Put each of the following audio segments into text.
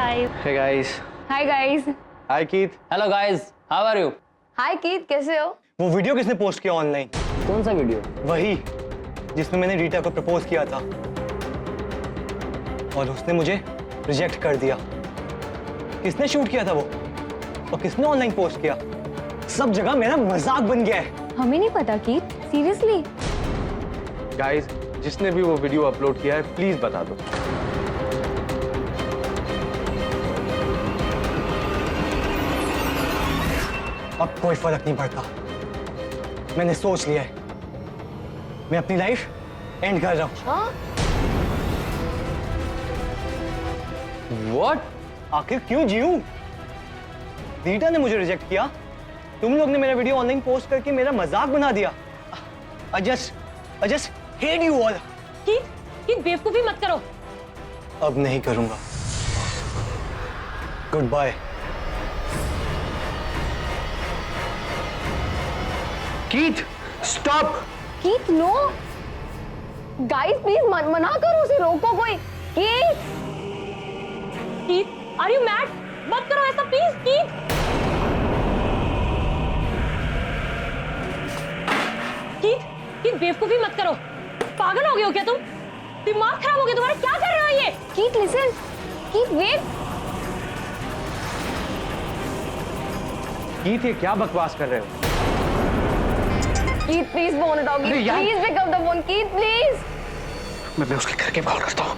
guys. Hey guys. Hi guys. Hi Keith. Hello guys, how are you? Hi Keith, कैसे हो? वो video किसने post किया online? कौन सा वीडियो? वही जिसमें मैंने रीटा को प्रपोज किया था और उसने मुझे रिजेक्ट कर दिया। किसने शूट किया था वो और किसने ऑनलाइन पोस्ट किया? सब जगह मेरा मजाक बन गया है। हमें नहीं पता कीथ, सीरियसली। Guys, जिसने भी वो वीडियो अपलोड किया है प्लीज बता दो। अब कोई फर्क नहीं पड़ता, मैंने सोच लिया है, मैं अपनी लाइफ एंड कर रहा हूं। हाँ? What? आखिर क्यों जीऊं? रीटा ने मुझे रिजेक्ट किया, तुम लोग ने मेरा वीडियो ऑनलाइन पोस्ट करके मेरा मजाक बना दिया। I just hate you all. Keith बेवकूफी मत करो। अब नहीं करूंगा। Good bye. Keith, stop! Keith no. Guys please मना करो, उसे रोको कोई। Keith! Keith, are you mad? मत करो ऐसा प्लीज कीथ। कीथ बेवकूफी मत करो। पागल हो गए हो क्या तुम? दिमाग खराब हो गया तुम्हारा? क्या कर रहे हो ये? Keith listen. Keith wait. Keith, ये क्या बकवास कर रहे हो? कीथ प्लीज फोन उठाओ। अरे यार। Please pick up the phone. Keith please. मैं उसके घर के कॉल करता हूँ।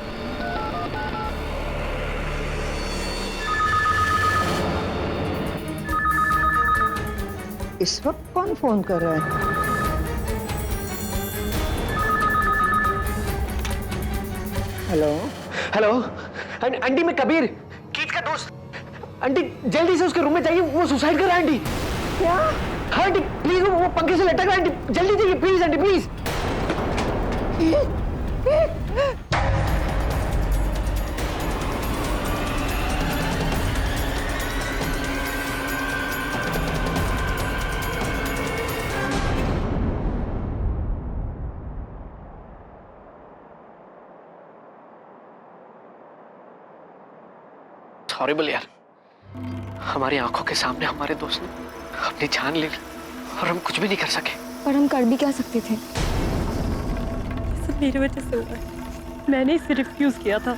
इस वक्त कौन फोन कर रहा है? हेलो। हेलो आंटी, मैं कबीर, कीथ का दोस्त। आंटी जल्दी से उसके रूम में जाइए, वो सुसाइड कर रहा है आंटी। क्या? हाँ आंटी प्लीज, वो पंखे से लटक रहा है आंटी, जल्दी जाइए प्लीज आंटी प्लीज। हॉरिबल यार, हमारी आंखों के सामने हमारे दोस्त ने अपनी जान ले ली और हम कुछ भी नहीं कर सके। पर हम कर भी क्या सकते थे? सब मेरी वजह से हुआ है। मैंने इसे रिफ्यूज किया था।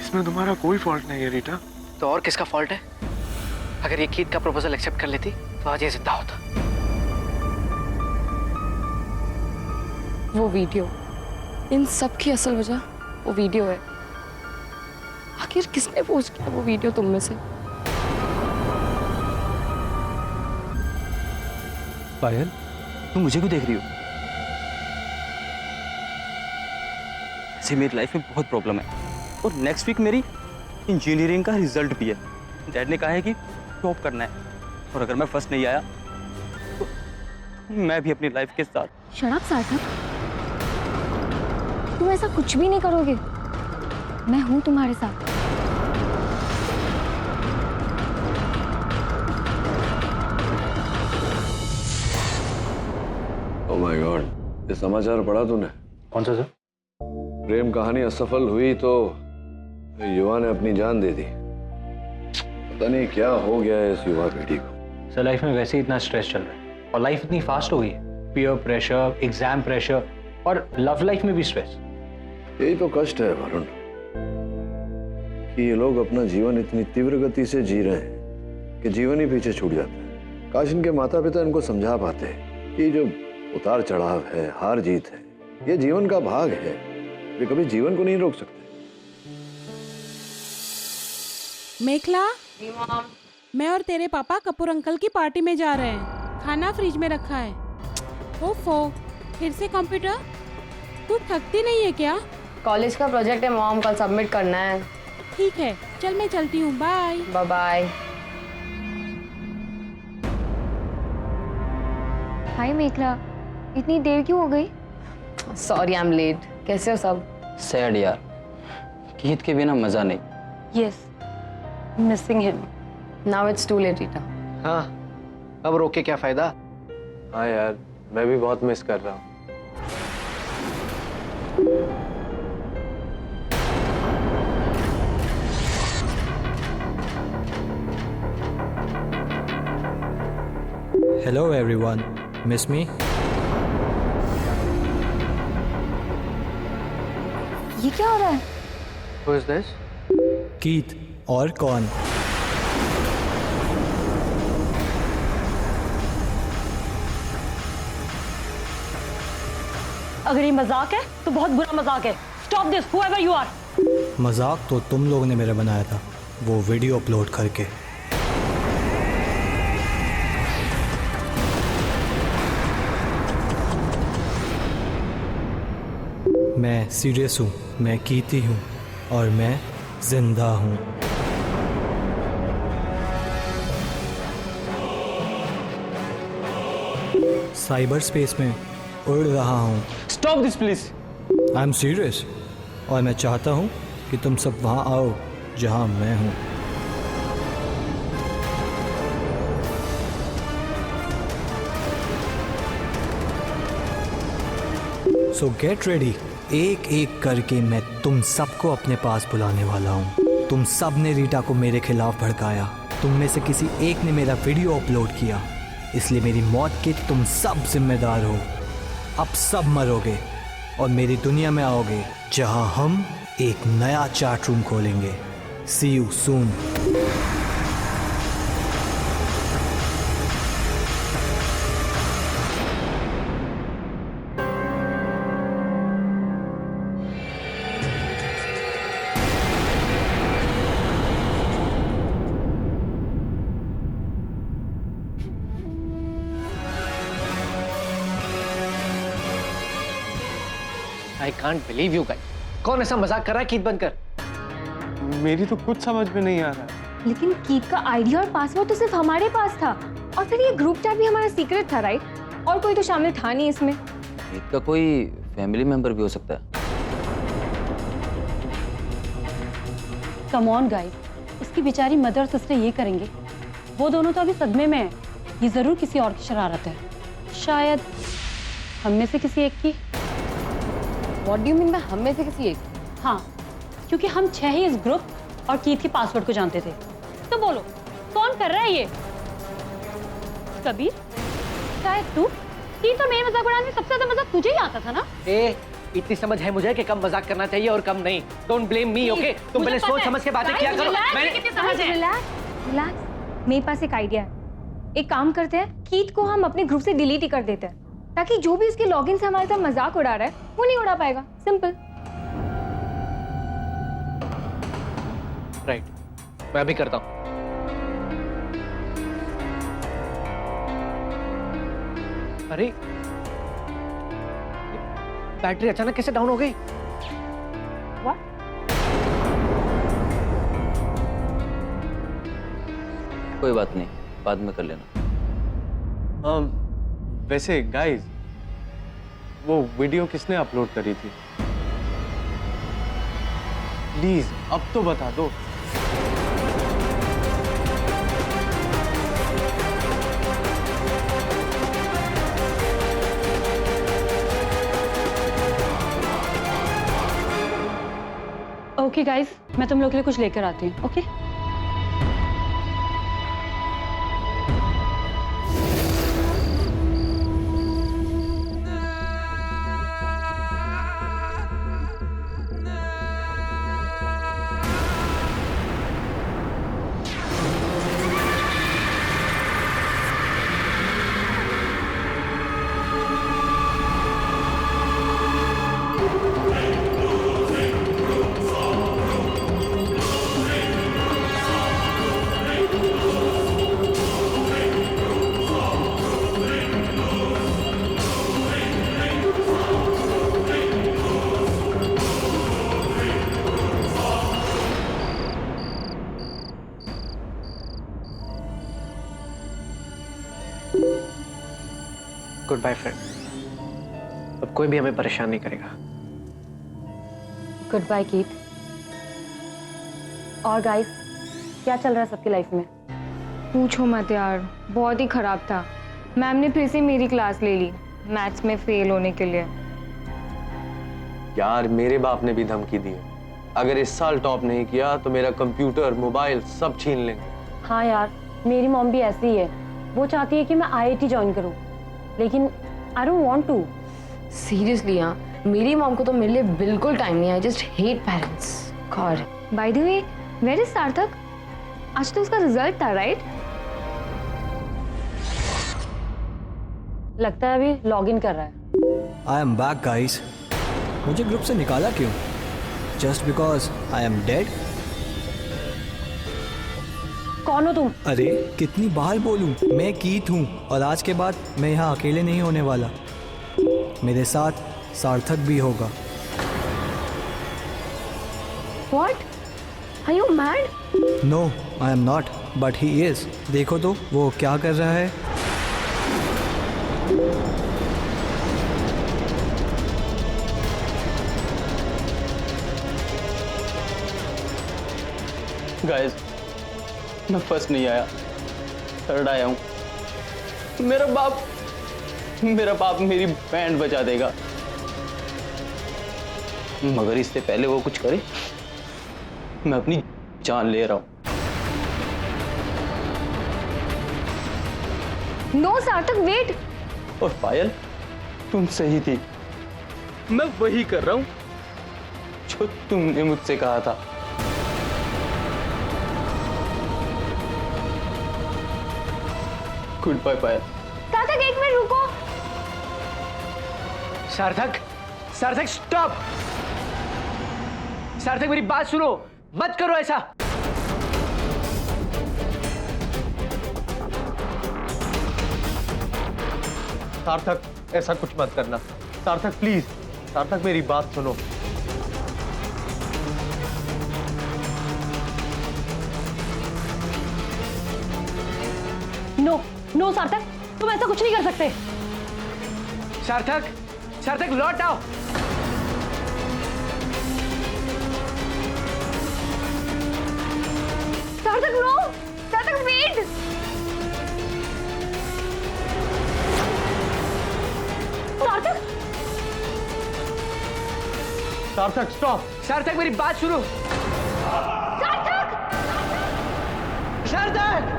इसमें तुम्हारा कोई फॉल्ट नहीं है रीटा। तो और किसका फॉल्ट है? अगर ये कीथ का प्रपोजल एक्सेप्ट कर लेती तो आज ये जिंदा होता। वो वीडियो, इन सब की असल वजह वो वीडियो है। आखिर किसने पोस्ट किया वो वीडियो तुम में से? पायल, तुम मुझे क्यों देख रही हो? ऐसे मेरी लाइफ में बहुत प्रॉब्लम है और नेक्स्ट वीक मेरी इंजीनियरिंग का रिजल्ट भी है। डैड ने कहा है कि टॉप करना है और अगर मैं फर्स्ट नहीं आया तो मैं भी अपनी लाइफ के साथ। शट अप सार्थक, तुम ऐसा कुछ भी नहीं करोगे। मैं हूं तुम्हारे साथ। ओह माय गॉड, ये समाचार पढ़ा तूने? कौन सा सर? प्रेम कहानी असफल हुई तो युवा ने अपनी जान दे दी। पता नहीं क्या हो गया है इस युवा पीढ़ी को। सर लाइफ में वैसे ही इतना स्ट्रेस चल रहा है और लाइफ इतनी फास्ट हो गई है। पीयर प्रेशर, एग्जाम प्रेशर और लव लाइफ में भी स्ट्रेस। यही तो कष्ट है वरुण, कि ये लोग अपना जीवन इतनी तीव्र गति से जी रहे हैं कि जीवन ही पीछे छूट जाता है। काश इनके माता पिता इनको समझा पाते हैं कि जो उतार चढ़ाव है, हार जीत है, ये जीवन का भाग है। वे कभी जीवन को नहीं रोक सकते। मेखला, मैं और तेरे पापा कपूर अंकल की पार्टी में जा रहे हैं। खाना फ्रिज में रखा है। ओफो, फिर से कंप्यूटर? तू थकती नहीं है क्या? कॉलेज का प्रोजेक्ट है मॉम, कल सबमिट करना है। ठीक है, चल मैं चलती हूँ। Bye bye bye. Hi Mekhala, इतनी देर क्यों हो गई? Sorry I am late. कैसे हो सब? सैड यार, कीथ के बिना मजा नहीं। Yes, missing him. Now it's too late Rita. हाँ, अब रोके क्या फायदा। हाँ यार, मैं भी बहुत मिस कर रहा हूँ। Hello everyone. Miss me? ये क्या हो रहा है? Who is this? कीथ और कौन? अगर ये मजाक है तो बहुत बुरा मजाक है। Stop this whoever you are। मजाक तो तुम लोगों ने मेरा बनाया था, वो वीडियो अपलोड करके। मैं सीरियस हूँ, मैं कीती हूँ और मैं जिंदा हूँ। साइबर स्पेस में उड़ रहा हूँ। Stop this please. I am serious और मैं चाहता हूँ कि तुम सब वहाँ आओ जहाँ मैं हूँ। सो गेट रेडी। एक एक करके मैं तुम सबको अपने पास बुलाने वाला हूँ। तुम सब ने रीटा को मेरे खिलाफ भड़काया। तुम में से किसी एक ने मेरा वीडियो अपलोड किया, इसलिए मेरी मौत के तुम सब जिम्मेदार हो। अब सब मरोगे और मेरी दुनिया में आओगे जहां हम एक नया चैट रूम खोलेंगे। See you soon. I can't believe you guys. कौन ऐसा मजाक कर रहा है कीथ बनकर? मेरी तो कुछ समझ में नहीं आ रहा है। लेकिन कीथ का आईडी और पासवर्ड तो सिर्फ हमारे पास था, और फिर ये ग्रुप चैट भी हमारा सीक्रेट था, राइट? और कोई तो शामिल था नहीं इसमें। कीथ का कोई फैमिली मेंबर भी हो सकता है। कम ऑन गाइस, उसकी बेचारी मदर और सिस्टर ये करेंगे? वो दोनों तो अभी सदमे में हैं। ये जरूर किसी और की शरारत है, शायद हम में से किसी एक की। What do you mean by हम में से किसी एक? हाँ, क्योंकि हम 6 ही इस ग्रुप और कीथ के पासवर्ड को जानते थे। तो बोलो, कौन कर रहा है ये? कबीर, शायद तू। कीथ और मेरे मजाक उड़ाने में सबसे ज्यादा मजाक तुझे ही आता था ना? इतनी समझ है मुझे कि कम मजाक करना चाहिए और कम नहीं। Don't blame me, okay? तुम पहले सोच समझ के बातें किया करो। रिलैक्स, मेरे पास एक आइडिया है। एक काम करते हैं, कीथ को हम अपने ग्रुप से डिलीट ही कर देते हैं, ताकि जो भी उसके लॉगिन से हमारे साथ मजाक उड़ा रहा है वो नहीं उड़ा पाएगा। सिंपल। राइट, मैं अभी करता हूँ। अरे, बैटरी अचानक कैसे डाउन हो गई? कोई बात नहीं, बाद में कर लेना। वैसे गाइस, वो वीडियो किसने अपलोड करी थी? प्लीज अब तो बता दो। ओके गाइस, मैं तुम लोग के लिए कुछ लेकर आती हूँ। ओके? Good bye friend. अब कोई भी हमें परेशान नहीं करेगा। Good bye Keith. और गाइस, क्या चल रहा है सबकी लाइफ में? पूछो मत यार, बहुत ही खराब था। मैम ने फिर से मेरी क्लास ले ली मैथ्स में फेल होने के लिए। यार मेरे बाप ने भी धमकी दी है, अगर इस साल टॉप नहीं किया तो मेरा कंप्यूटर, मोबाइल सब छीन लेंगे। हाँ यार, मेरी मॉम भी ऐसी ही है। वो चाहती है कि मैं IIT ज्वाइन करूं, लेकिन I don't want to. Seriously हाँ, मेरी मॉम को तो मेरे लिए बिल्कुल टाइम नहीं है। I just hate parents. God. By the way, where is Sarthak? आज तो उसका रिजल्ट था, राइट? लगता है अभी लॉग इन कर रहा है। I am back guys. मुझे ग्रुप से निकाला क्यों? Just because I am dead? कौन हो तुम? अरे कितनी बार बोलूं, मैं कीत हूँ और आज के बाद मैं यहाँ अकेले नहीं होने वाला। मेरे साथ सार्थक भी होगा। What? Are you mad? No I am not, but he is. देखो तो वो क्या कर रहा है। गाइस, मैं फर्स्ट नहीं आया, थर्ड आया हूँ। मेरा बाप मेरी बैंड बजा देगा, मगर इससे पहले वो कुछ करे, मैं अपनी जान ले रहा हूँ। नो सार्थक, वेट। और पायल, तुम सही थी, मैं वही कर रहा हूँ जो तुमने मुझसे कहा था। गुड बाय पायल। सार्थक, एक मिनट रुको। सार्थक, सार्थक स्टॉप। सार्थक मेरी बात सुनो, मत करो ऐसा। सार्थक, ऐसा कुछ मत करना। सार्थक प्लीज, सार्थक मेरी बात सुनो। नो नो सार्थक, तुम ऐसा कुछ नहीं कर सकते। सार्थक, सार्थक लौट आओ। सार्थक नो, सार्थक वेट। सार्थक, सार्थक स्टॉप। सार्थक मेरी बात सुनो। सार्थक! सार्थक!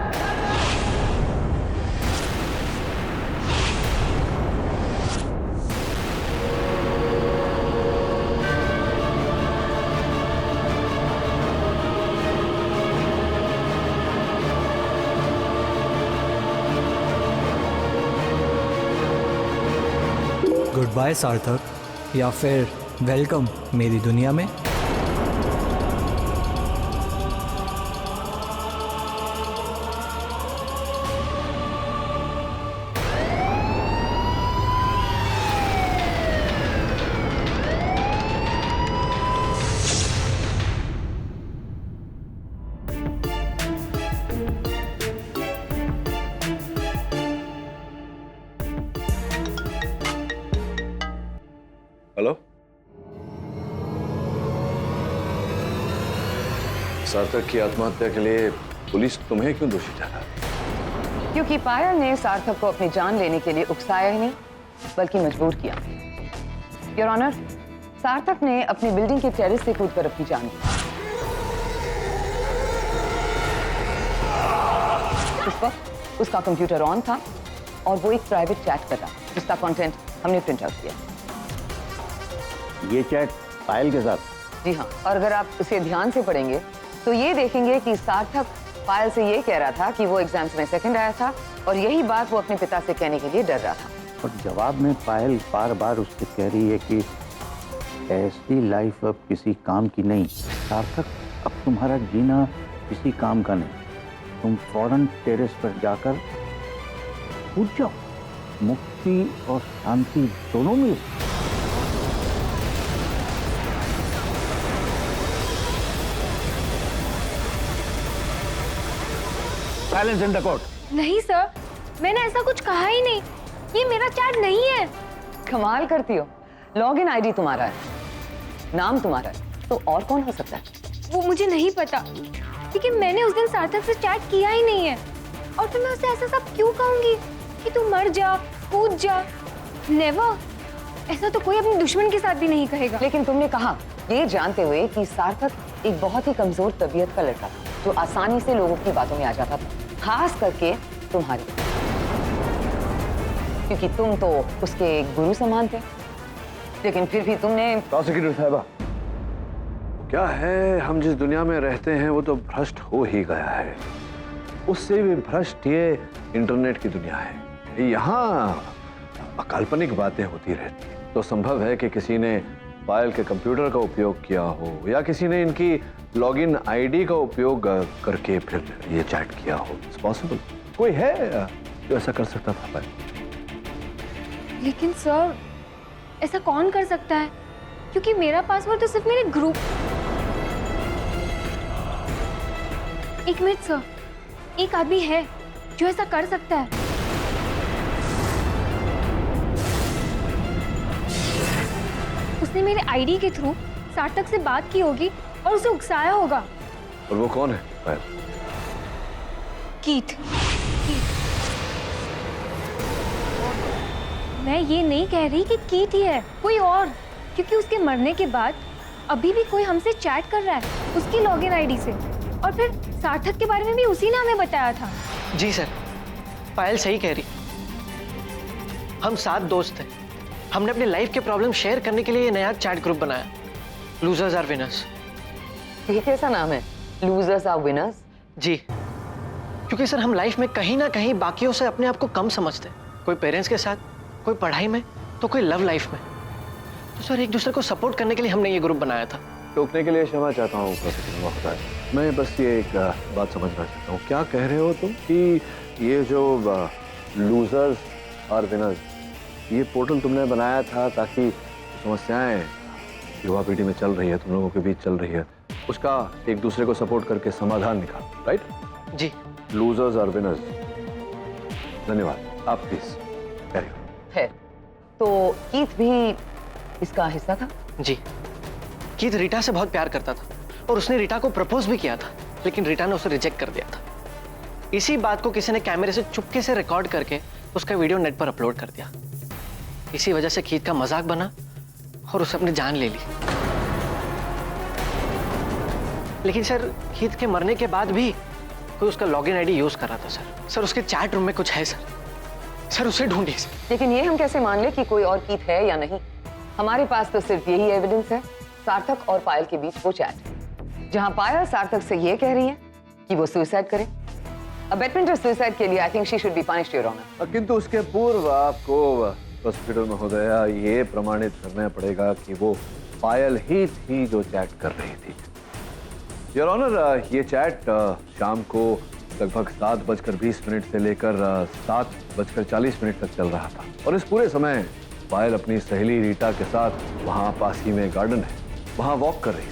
गुड बाय सार्थक, या फिर वेलकम मेरी दुनिया में। हेलो, सार्थक की आत्महत्या के लिए पुलिस तुम्हें क्यों दोषी ठहरा? क्योंकि पायल ने सार्थक को अपनी जान लेने के लिए उकसाया ही नहीं, बल्कि मजबूर किया। योर ऑनर, सार्थक ने अपनी बिल्डिंग के टेरेस से कूदकर अपनी जान ली। उस वक्त उसका कंप्यूटर ऑन था और वो एक प्राइवेट चैट कर रहा, जिसका कंटेंट हमने प्रिंट आउट किया। ये चैट पायल के साथ? जी हाँ, और अगर आप उसे ध्यान से पढ़ेंगे तो ये देखेंगे कि सार्थक पायल से ये कह रहा था कि वो एग्जाम्स में सेकंड आया था और यही बात वो अपने पिता से कहने के लिए डर रहा था। और जवाब में पायल बार बार उससे कह रही है कि ऐसी लाइफ अब किसी काम की नहीं। सार्थक, अब तुम्हारा जीना किसी काम का नहीं। तुम फौरन टेरेस पर जाकर कूद जाओ, मुक्ति और शांति दोनों मिल। Silence in the court. नहीं सर, मैंने ऐसा कुछ कहा ही नहीं। ये मेरा चैट नहीं है। कमाल करती हो, लॉगिन आईडी तुम्हारा है, नाम तुम्हारा है, तो और कौन हो सकता है? वो मुझे नहीं पता, क्योंकि मैंने उस दिन सार्थक से चैट किया ही नहीं है। और फिर मैं उसे ऐसा सब क्यों कहूंगी कि तू मर जा, कूद जा। नेवर। ऐसा तो कोई अपने दुश्मन के साथ भी नहीं कहेगा। लेकिन तुमने कहा ये जानते हुए कि सार्थक एक बहुत ही कमजोर तबीयत का लड़का था, जो आसानी से लोगों की बातों में आ जाता था, खास करके तुम्हारी। क्योंकि तुम तो उसके गुरु समान थे, लेकिन फिर भी तुमने। प्रोसिक्यूटर साहबा, क्या है, हम जिस दुनिया में रहते हैं वो तो भ्रष्ट हो ही गया है। उससे भी भ्रष्ट ये इंटरनेट की दुनिया है। यहाँ अकाल्पनिक बातें होती रहती हैं। तो संभव है कि किसी ने पायल के कंप्यूटर का उपयोग किया हो या किसी ने इनकी लॉगिन आईडी का उपयोग करके फिर ये चैट किया हो। It's possible. कोई है जो ऐसा कर सकता था पायल? लेकिन सर, ऐसा कौन कर सकता है? क्योंकि मेरा पासवर्ड तो सिर्फ मेरे ग्रुप। एक मिनट सर, एक आदमी है जो ऐसा कर सकता है। उसने मेरे आईडी के थ्रू सार्थक से बात की होगी और उसे उकसाया होगा। और वो कौन है पायल? कीथ। मैं ये नहीं कह रही कि कीथ ही है, कोई और। क्योंकि उसके मरने के बाद अभी भी कोई हमसे चैट कर रहा है उसकी लॉगिन आईडी से, और फिर सार्थक के बारे में भी उसी ने हमें बताया था। जी सर, पायल सही कह रही। हम 7 दोस्त थे। हमने अपनी लाइफ के प्रॉब्लम शेयर करने के लिए ये नया चैट ग्रुप बनाया, लूजर्स आर विनर्स। ये कैसा नाम है, लूजर्स आर विनर्स? जी, क्योंकि सर हम लाइफ में कहीं ना कहीं बाकियों से अपने आप को कम समझते हैं। कोई पेरेंट्स के साथ, कोई पढ़ाई में, तो कोई लव लाइफ में। तो सर एक दूसरे को सपोर्ट करने के लिए हमने ये ग्रुप बनाया था। टोकने के लिए क्षमा चाहता हूँ प्रोफेसर, मैं बस ये एक बात समझना चाहता हूँ। क्या कह रहे हो तुम कि ये जो लूजर्स और विनर्स, ये पोर्टल तुमने बनाया था ताकि समस्याएं युवा पीढ़ी में चल रही है, तुम लोगों के बीच चल रही है, उसका एक दूसरे को सपोर्ट करके समाधान निकाल, राइट? जी। लूजर्स और विनर्स, धन्यवाद। आप प्लीज कैरी ऑन। है तो कीथ भी इसका हिस्सा था? जी, कीथ रीटा से बहुत प्यार करता था और उसने रीटा को प्रपोज भी किया था, लेकिन रीटा ने उसे रिजेक्ट कर दिया था। इसी बात को किसी ने कैमरे से चुपके से रिकॉर्ड करके उसका वीडियो नेट पर अपलोड कर दिया। इसी वजह से कीथ का मजाक बना और उसे अपनी जान ले ली। लेकिन सर कीथ के मरने के बाद भी कोई उसका लॉगिन आईडी यूज कर रहा था सर। सर उसके चैट रूम में कुछ है सर उसे ढूंढिए सर। लेकिन ये हम कैसे मान ले कि कोई और कीथ है या नहीं? हमारे पास तो सिर्फ यही एविडेंस है, सार्थक और पायल के बीच वो चैट, जहां पायल सार्थक से ये कह रही है कि वो सुसाइड करे। अबेटमेंट ऑफ सुसाइड के लिए I think she should be punished, your honour. किंतु उसके पूर्व आपको प्रोसिक्यूटर महोदया ये प्रमाणित करना पड़ेगा कि वो पायल ही थी जो चैट कर रही थी। योर ऑनर, ये चैट शाम को लगभग 7:20 से लेकर 7:40 तक चल रहा था, और इस पूरे समय पायल अपनी सहेली रीटा के साथ वहां पास ही में गार्डन है, वहां वॉक कर रही थी।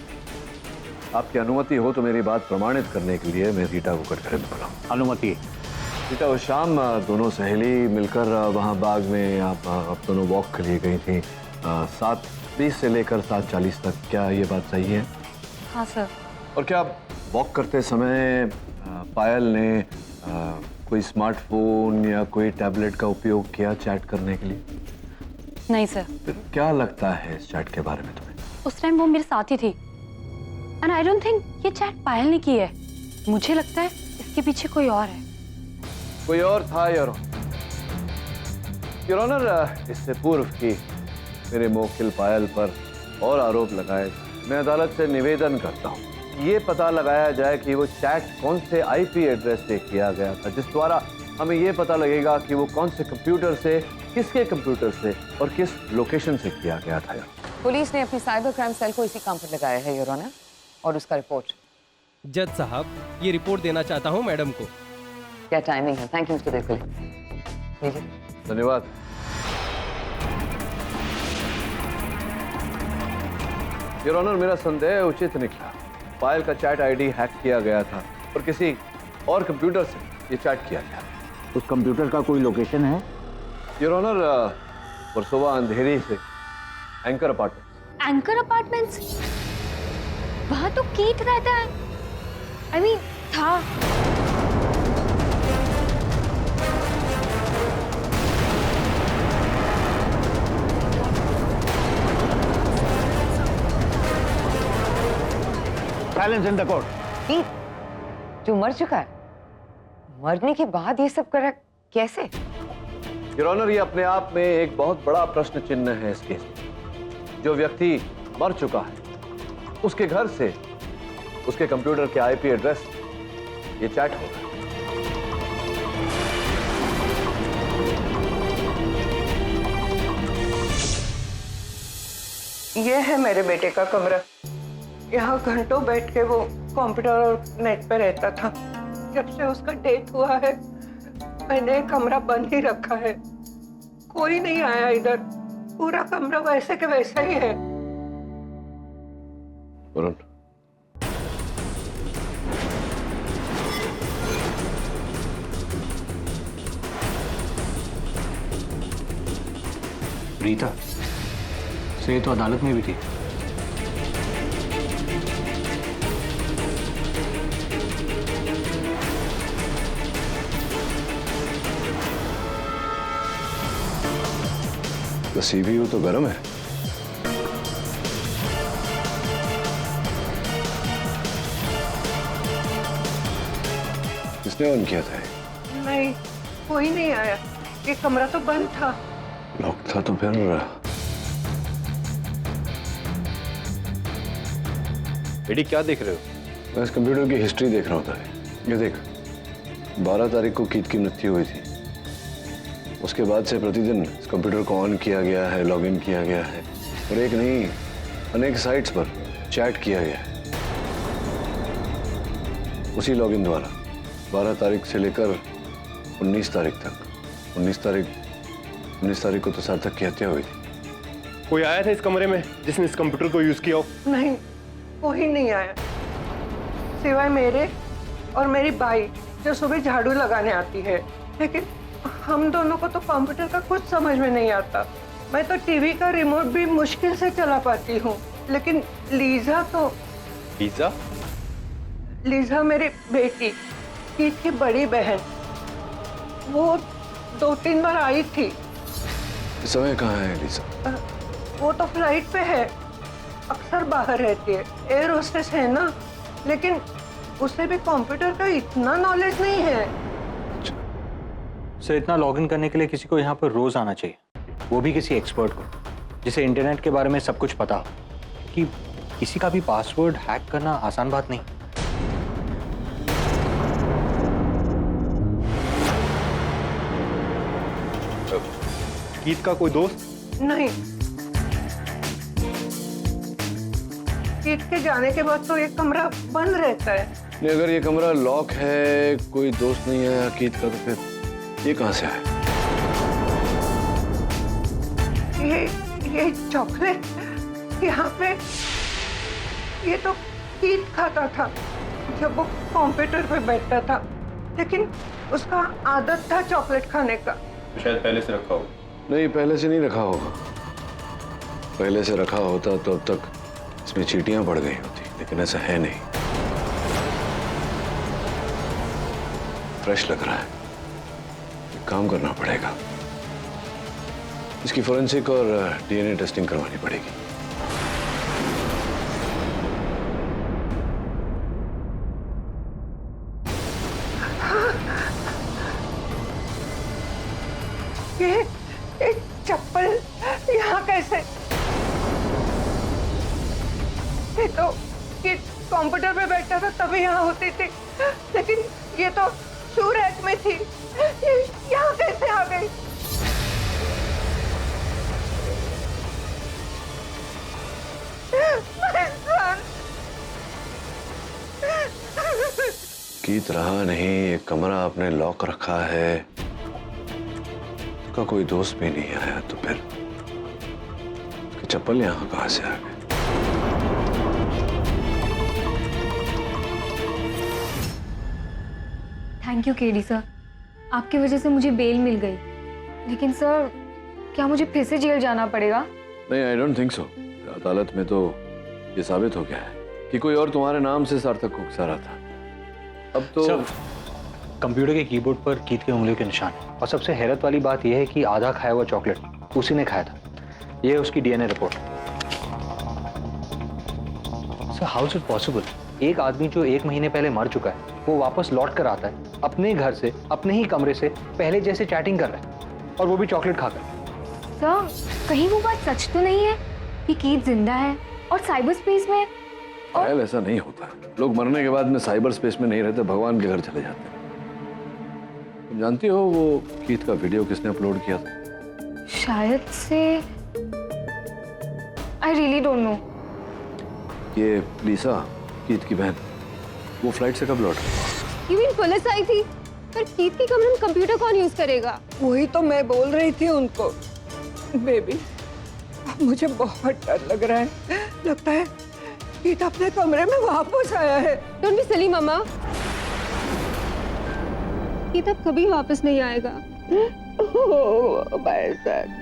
आपकी अनुमति हो तो मेरी बात प्रमाणित करने के लिए मैं रीटा को कटघरे में बुलाऊं। अनुमति। रीटा, उस शाम दोनों सहेली मिलकर वहां बाग में आप दोनों वॉक के लिए गई थी 7:20 से लेकर 7:40 तक, क्या ये बात सही है? हाँ सर। और क्या वॉक करते समय पायल ने कोई स्मार्टफोन या कोई टैबलेट का उपयोग किया चैट करने के लिए? नहीं सर। फिर क्या लगता है इस चैट के बारे में तुम्हें? उस टाइम वो मेरे साथ ही थी, एंड आई डोंट थिंक ये चैट पायल ने की है। मुझे लगता है इसके पीछे कोई और है। कोई और था योर ऑनर। इससे पूर्व की मेरे मोकिल पायल पर और आरोप लगाए, मैं अदालत से निवेदन करता हूँ ये पता लगाया जाए कि वो चैट कौन से आईपी एड्रेस से किया गया था, जिस द्वारा हमें ये पता लगेगा कि वो कौन से कंप्यूटर से, किसके कंप्यूटर से और किस लोकेशन से किया गया था। पुलिस ने अपनी साइबर क्राइम सेल को इसी काम पर लगाया है, योर ऑनर, और उसका रिपोर्ट। जज साहब, ये रिपोर्ट देना चाहता हूँ मैडम को। क्या टाइमिंग है? Thank you mister Devkule. धन्यवाद। योर ऑनर, मेरा संदेह उचित निकला। पायल का चैट आईडी हैक किया गया था और किसी और कंप्यूटर से ये चैट किया गया। उस कंप्यूटर का कोई लोकेशन है? योर ऑनर, परसोवा अंधेरी से एंकर अपार्टमेंट्स। Anchor apartments? वहां तो कीथ रहता है। I mean, था। Silence in the court. Keith जो मर चुका है, मरने के बाद ये सब करा कैसे? योर ऑनर, ये अपने आप में एक बहुत बड़ा प्रश्न चिन्ह है इस केस में। जो व्यक्ति मर चुका है उसके घर से उसके कंप्यूटर के आईपी एड्रेस ये चैट हो रहा है। ये है मेरे बेटे का कमरा। यहाँ घंटों बैठ के वो कंप्यूटर और नेट पे रहता था। जब से उसका डेथ हुआ है मैंने कमरा बंद ही रखा है। कोई नहीं आया इधर। पूरा कमरा वैसे के वैसा ही है। वरुण, रीता से तो अदालत में भी थी। तो सीपीयू तो गर्म है। किसने ऑन किया था? नहीं, कोई नहीं आया। ये कमरा तो बंद था। लॉक था तो फिर बेटी क्या देख रहे हो? मैं इस कंप्यूटर की हिस्ट्री देख रहा होता है। ये देख, 12 तारीख को कीत की मृत्यु हुई थी। उसके बाद से प्रतिदिन इस कंप्यूटर को ऑन किया गया है, लॉगिन किया गया है और एक नहीं अनेक साइट्स पर चैट किया गया है। उसी लॉगिन द्वारा 12 तारीख से लेकर 19 तारीख तक 19 तारीख को तो सार्थक की हत्या हुई थी। कोई आया था इस कमरे में जिसने इस कंप्यूटर को यूज किया हो? नहीं, कोई नहीं आया सिवाय मेरे और मेरी बाई जो सुबह झाड़ू लगाने आती है। लेकिन हम दोनों को तो कंप्यूटर का कुछ समझ में नहीं आता। मैं तो टीवी का रिमोट भी मुश्किल से चला पाती हूँ। लेकिन लीजा तो लीजा मेरी बेटी कीत की बड़ी बहन, वो 2-3 बार आई थी। इस समय कहाँ है लीजा? वो तो फ्लाइट पे है, अक्सर बाहर रहती है। एयर होस्टेस है ना, लेकिन उसे भी कंप्यूटर का इतना नॉलेज नहीं है। सर, इतना लॉगिन करने के लिए किसी को यहाँ पर रोज आना चाहिए, वो भी किसी एक्सपर्ट को जिसे इंटरनेट के बारे में सब कुछ पता हो, कि किसी का भी पासवर्ड हैक करना आसान बात नहीं। कीत का कोई दोस्त? नहीं, कीत के जाने के बाद तो ये कमरा बंद रहता है। नहीं, अगर ये कमरा लॉक है, कोई दोस्त नहीं है कीत का, तो फिर ये कहाँ से आया? ये चॉकलेट यहाँ पे, ये तो कीत खाता था जब वो कंप्यूटर पे बैठता था। लेकिन उसका आदत था चॉकलेट खाने का। शायद पहले से रखा हो। नहीं, पहले से नहीं रखा होगा। पहले से रखा होता तो अब तक इसमें चींटियां पड़ गई होती, लेकिन ऐसा है नहीं। फ्रेश लग रहा है। एक काम करना पड़ेगा, इसकी फोरेंसिक और डीएनए टेस्टिंग करवानी पड़ेगी। ये चप्पल यहाँ कैसे? ये कंप्यूटर पे बैठा था तभी यहाँ होती थी, लेकिन ये तो शू रैक में थी। ये यहाँ कैसे आ गई? कीत रहा नहीं, ये कमरा आपने लॉक रखा है, उसका कोई दोस्त भी नहीं आया, तो फिर उसकी चप्पल यहाँ कहाँ से आ गई? थैंक यू केडी सर, आपकी वजह से मुझे बेल मिल गई। लेकिन सर, क्या मुझे फिर से जेल जाना पड़ेगा? नहीं, आई डोंट थिंक सो। अदालत में तो ये साबित हो गया है कि कोई और तुम्हारे नाम से सार्थक को उकसा रहा था। अब तो कंप्यूटर के कीबोर्ड पर कीत की उंगलियों के निशान है, और सबसे हैरत वाली बात यह है कि आधा खाया हुआ चॉकलेट उसी ने खाया था। यह है उसकी DNA report. Sir, how is it possible? एक आदमी जो 1 महीने पहले मर चुका है, वो वापस लौट कर आता है अपने घर से, अपने ही कमरे से, पहले जैसे चैटिंग कर रहा है, और वो भी चॉकलेट खाकर। सर, कहीं वो बात सच तो नहीं है कि कीथ जिंदा है और साइबर स्पेस में है? पायल, ऐसा नहीं होता। लोग मरने के बाद में साइबर स्पेस में नहीं रहते, भगवान के घर चले जाते हैं। तुम जानती हो वो कीथ का वीडियो किसने अपलोड किया था? शायद से आई रियली डोंट नो। ये लीसा, कीथ की बहन, वो फ्लाइट से कब लौटा? यू मीन पुलिस आई थी? पर कीथ के कमरे में कंप्यूटर कौन यूज करेगा? वही तो मैं बोल रही थी उनको। बेबी, अब मुझे बहुत डर लग रहा है। लगता है कीथ अपने कमरे में वापस आया है। Don't be silly mamma. कीथ अब कभी वापस नहीं आएगा। Oh my god.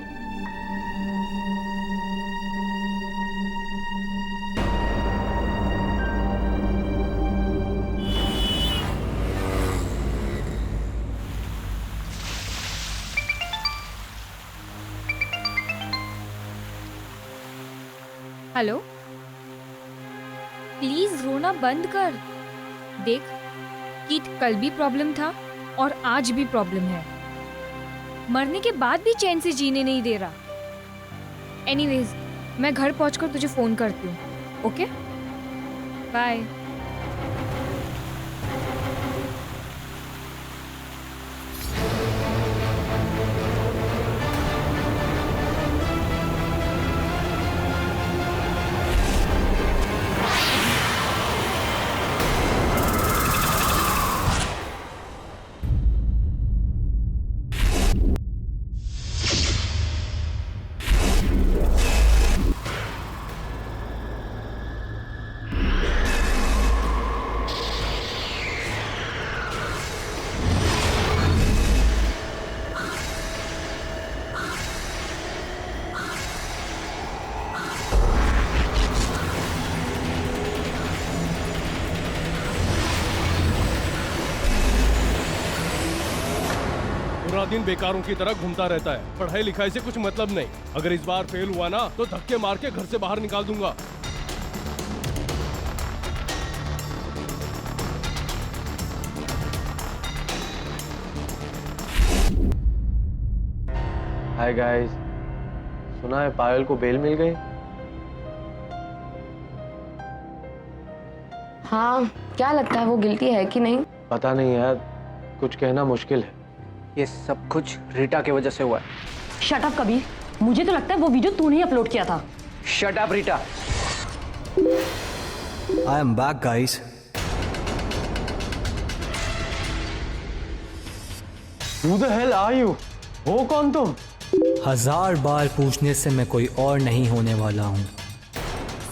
Hello, please रोना बंद कर। देख, कीथ कल भी प्रॉब्लम था और आज भी प्रॉब्लम है। मरने के बाद भी चैन से जीने नहीं दे रहा। एनीवेज, मैं घर पहुंचकर तुझे फोन करती हूँ। Okay, bye. पूरा दिन बेकारों की तरह घूमता रहता है। पढ़ाई लिखाई से कुछ मतलब नहीं। अगर इस बार फेल हुआ ना तो धक्के मार के घर से बाहर निकाल दूंगा। हाय गाइस, सुना है पायल को बेल मिल गई? हाँ, क्या लगता है वो गिल्टी है कि नहीं? पता नहीं यार, कुछ कहना मुश्किल है। ये सब कुछ रीटा की वजह से हुआ है। शट अप कबीर, मुझे तो लगता है वो वीडियो तूने ही अपलोड किया था। Shut up Rita. I am back guys. Who the hell are you? हो कौन तुम? 1000 बार पूछने से मैं कोई और नहीं होने वाला हूँ।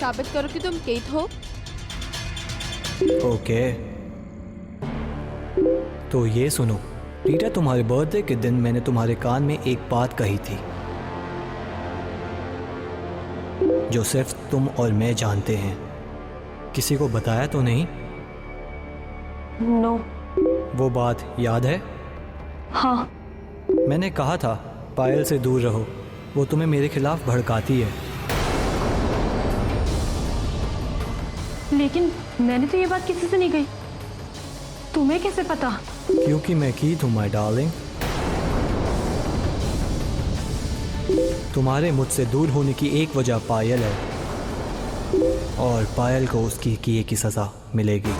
साबित करो कि तुम कीथ हो। ओके, तो ये सुनो, रीटा, तुम्हारे बर्थडे के दिन मैंने तुम्हारे कान में एक बात कही थी जो सिर्फ तुम और मैं जानते हैं। किसी को बताया तो नहीं? नो। वो बात याद है? हाँ। मैंने कहा था पायल से दूर रहो, वो तुम्हें मेरे खिलाफ भड़काती है। लेकिन मैंने तो ये बात किसी से नहीं कही। तुम्हें कैसे पता? क्योंकि मैं कीथ हूँ माय डार्लिंग। तुम्हारे मुझसे दूर होने की एक वजह पायल है, और पायल को उसकी किए की सजा मिलेगी।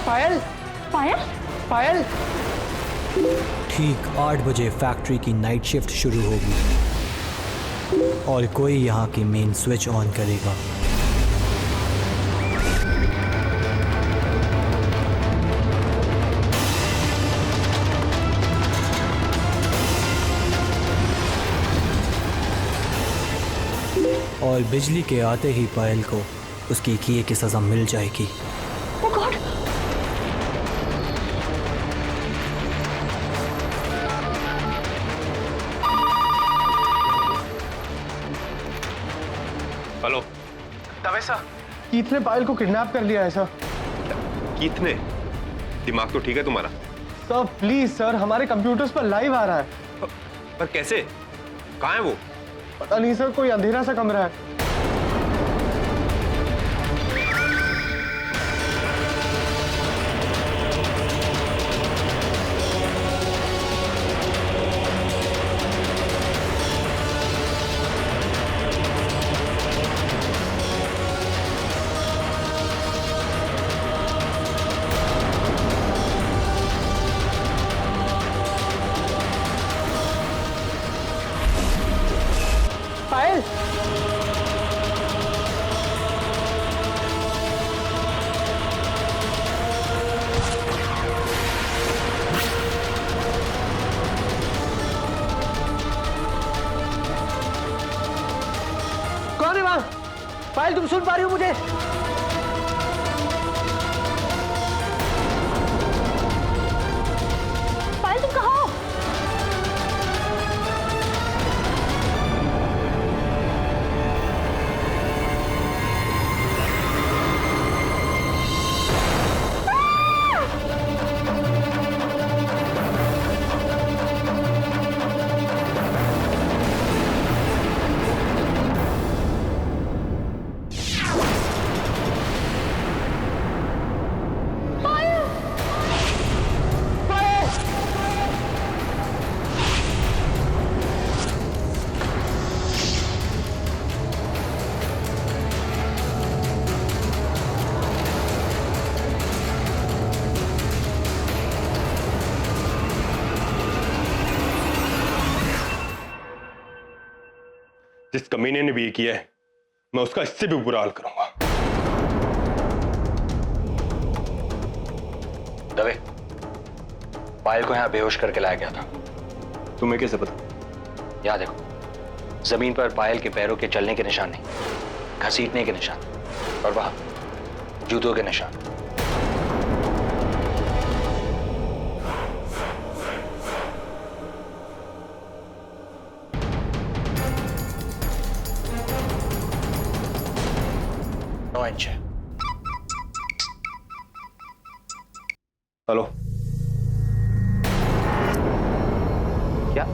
पायल, पायल, पायल। ठीक 8 बजे फैक्ट्री की नाइट शिफ्ट शुरू होगी और कोई यहाँ की मेन स्विच ऑन करेगा। और बिजली के आते ही पायल को उसकी किए की सजा मिल जाएगी। Oh God! हेलो, तवेसा, कीथ ने पायल को किडनैप कर लिया है सर। कीथ ने? दिमाग तो ठीक है तुम्हारा? सर प्लीज सर, हमारे कंप्यूटर्स पर लाइव आ रहा है। पर कैसे? कहाँ है वो? पता नहीं सर, कोई अंधेरा सा कमरा है। पायल, कौन है वहां? पायल, तुम सुन पा रही हो मुझे? पायल तुम कहाँ हो? जिस कमीने ने भी ये किया है, मैं उसका इससे भी बुरा हाल करूंगा। दवे, पायल को यहां बेहोश करके लाया गया था। तुम्हें कैसे पता? यहां देखो, जमीन पर पायल के पैरों के चलने के निशान नहीं, घसीटने के निशान, और वहां जूतों के निशान। हेलो, क्या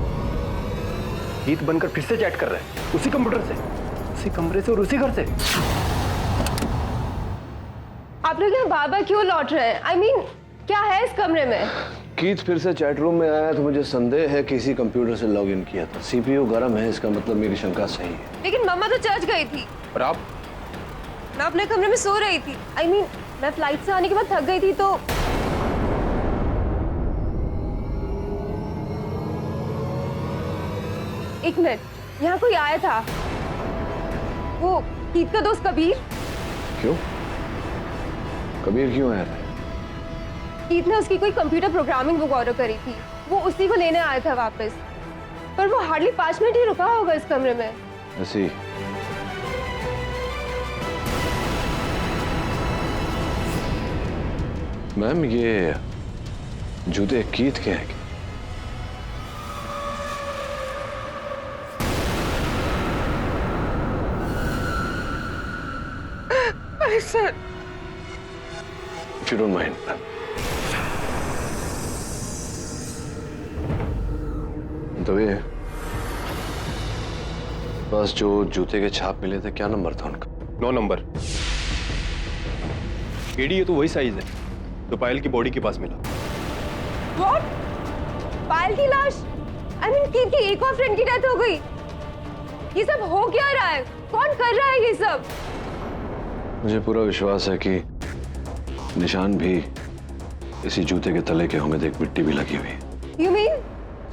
गीत बनकर फिर से चैट कर रहे हैं? उसी कंप्यूटर से, उसी कमरे से और उसी घर से? आप लोग यहाँ बार-बार क्यों लौट रहे हैं? I mean, क्या है इस कमरे में? कीथ फिर से चैट रूम में आया तो मुझे संदेह है कि इसी कंप्यूटर से लॉग इन किया था। सीपीयू गर्म है, इसका मतलब मेरी शंका सही है। लेकिन मम्मा तो चर्च गई थी। और आप? मैं अपने कमरे में सो रही थी। I mean, मैं फ्लाइट से आने के बाद थक गई थी तो एक मिनट, यहाँ कोई आया था। वो कीथ का दोस्त कबीर। क्यों? कबीर क्यों आया था? कीथ ने उसकी कोई कंप्यूटर प्रोग्रामिंग बुक ऑर्डर करी थी, वो उसी को लेने आया था वापस। पर वो हार्डली 5 मिनट ही रुका होगा इस कमरे में। ऐसी मैम, ये जूते कीथ के हैं क्या? Sir, If you don't mind, तभी बस जो जूते के छाप मिले थे, क्या नंबर था उनका? 9 नंबर। केडी, ये तो वही साइज है जो पायल की बॉडी के पास मिला। What? पायल की लाश? I mean, कीथ की एक और फ्रेंड की डेथ हो गई। ये सब हो क्या रहा है? कौन कर रहा है ये सब? मुझे पूरा विश्वास है कि निशान भी इसी जूते के तले के हों में देख मिट्टी भी लगी हुई है। You mean,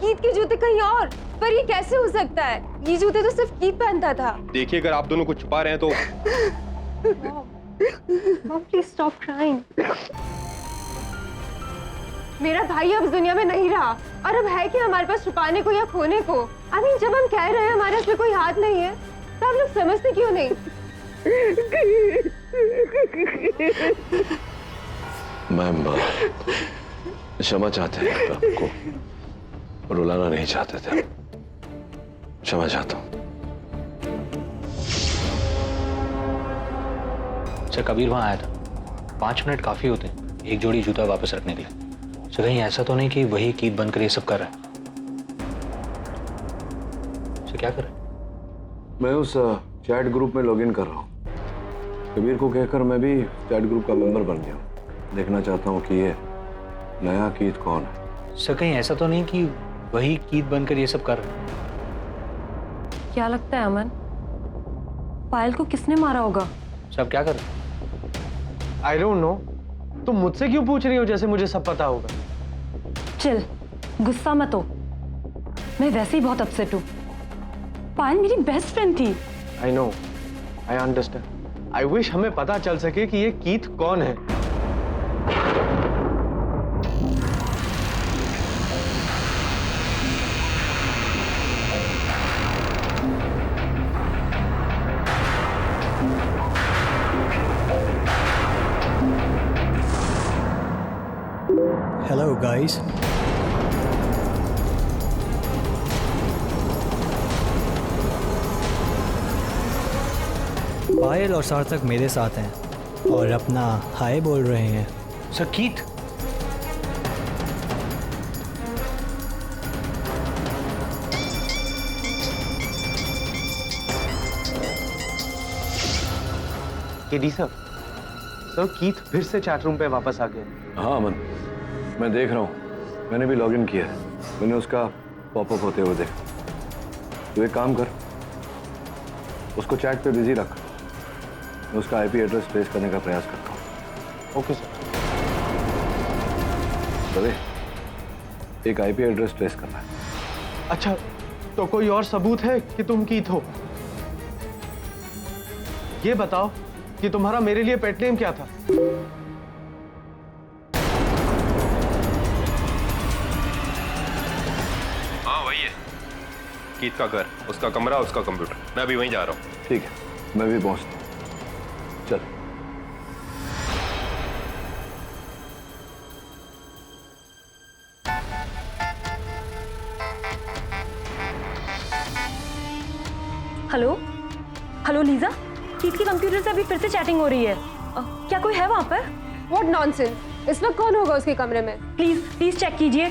कीथ के जूते कहीं और? पर ये कैसे हो सकता है? ये जूते तो सिर्फ कीथ पहनता था। देखिए, अगर आप दोनों को छुपा रहे हैं तो Mom, please stop crying. मेरा भाई अब इस दुनिया में नहीं रहा और अब है कि हमारे पास छुपाने को या खोने को। I mean, जब हम कह रहे हैं हमारे इसमें कोई हाथ नहीं है, तो आप लोग समझते क्यों नहीं? मैम, क्षमा चाहते हैं, आपको रुलाना नहीं चाहते थे। क्षमा चाहता हूँ। अच्छा, कबीर वहां आया था। 5 मिनट काफी होते एक जोड़ी जूता वापस रखने के लिए। तो कहीं ऐसा तो नहीं कि वही कीट बनकर ये सब कर रहा है? तो क्या कर रहा है? मैं उस चैट ग्रुप में लॉगिन कर रहा हूँ। कबीर को कहकर मैं भी चैट ग्रुप का मेंबर बन गया हूँ। देखना चाहता हूँ कि ये नया कीट कौन है। सर कहीं ऐसा तो नहीं कि वही कीट बनकर ये सब कर रहा है? क्या लगता है अमन, पायल को किसने मारा होगा? सब क्या कर रहे? I don't know. तुम मुझसे क्यों पूछ रही हो जैसे मुझे सब पता होगा? चिल, गुस्सा मत हो। मैं वैसे ही बहुत अपसेट हूँ। पायल मेरी बेस्ट फ्रेंड थी। I know, I understand. I wish हमें पता चल सके कि ये कीथ कौन है। Hello guys. पायल और सार्थक मेरे साथ हैं और अपना हाय बोल रहे हैं। Sir Keith? KD sir, Keith फिर से चैट रूम पे वापस आ गए। हाँ अमन, मैं देख रहा हूँ। मैंने भी लॉगिन किया है। मैंने उसका पॉपअप होते हुए देखा। तो एक काम कर, उसको चैट पे बिजी रख। मैं उसका आईपी एड्रेस ट्रेस करने का प्रयास करता हूँ। Okay sir. अरे एक आईपी एड्रेस ट्रेस करना है। अच्छा, तो कोई और सबूत है कि तुम कीथ हो? ये बताओ कि तुम्हारा मेरे लिए पेट नेम क्या था? हाँ वही है, कीथ का घर, उसका कमरा, उसका कंप्यूटर। मैं अभी वहीं जा रहा हूँ। ठीक है, मैं भी पहुंचता हूँ। चल। हेलो हेलो लीजा, कीथ की कंप्यूटर से अभी फिर से चैटिंग हो रही है। क्या कोई है वहाँ पर? व्हाट नॉनसेंस, इस वक्त कौन होगा उसके कमरे में? प्लीज प्लीज चेक कीजिए,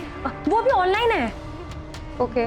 वो अभी ऑनलाइन है। ओके